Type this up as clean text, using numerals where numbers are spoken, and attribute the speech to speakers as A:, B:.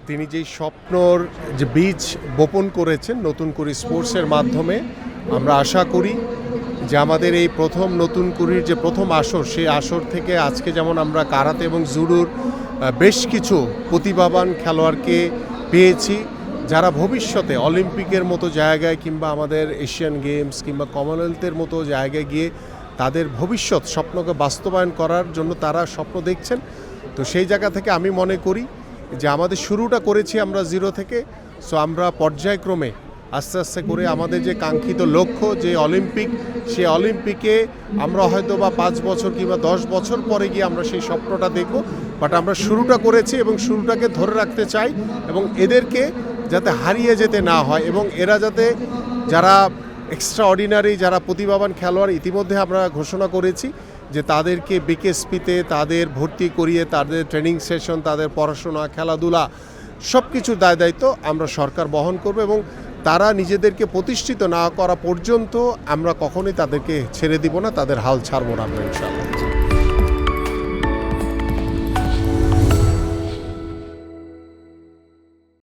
A: তিনি যেই স্বপ্নর যে বীজ বপন করেছেন নতুন করে স্পোর্টসের মাধ্যমে, আমরা আশা করি যে আমাদের এই প্রথম নতুন কুড়ির যে প্রথম আসর, সেই আসর থেকে আজকে যেমন আমরা কারাতে এবং জুডোর বেশ কিছু প্রতিভাবান খেলোয়াড়কে পেয়েছি, যারা ভবিষ্যতে অলিম্পিকের মতো জায়গায় কিংবা আমাদের এশিয়ান গেমস কিংবা কমনওয়েলথের মতো জায়গায় গিয়ে তাদের ভবিষ্যৎ স্বপ্নকে বাস্তবায়ন করার জন্য তারা স্বপ্ন দেখছেন। তো সেই জায়গা থেকে আমি মনে করি যে আমাদের শুরুটা করেছি আমরা জিরো থেকে। সো আমরা পর্যায়ক্রমে আস্তে আস্তে করে আমাদের যে কাঙ্ক্ষিত লক্ষ্য যে অলিম্পিক, সেই অলিম্পিকে আমরা হয়তো বা 5 বছর কিংবা 10 বছর পরে গিয়ে আমরা সেই স্বপ্নটা দেখব। বাট আমরা শুরুটা করেছি এবং শুরুটাকে ধরে রাখতে চাই এবং এদেরকে যাতে হারিয়ে যেতে না হয় এবং এরা যাতে যারা এক্সট্রা অর্ডিনারি যারা প্রতিভাবান খেলোয়াড় ইতিমধ্যে আমরা ঘোষণা করেছি যে তাদেরকে বিকেএসপিতে তাদের ভর্তি করিয়ে তাদের ট্রেনিং সেশন, তাদের পড়াশোনা, খেলাধুলা সব কিছুর দায় দায়িত্ব আমরা সরকার বহন করব এবং তারা নিজেদেরকে প্রতিষ্ঠিত না করা পর্যন্ত আমরা কখনোই তাদেরকে ছেড়ে দিব না, তাদের হাল ছাড়ব না আমরা ইনশাআল্লাহ।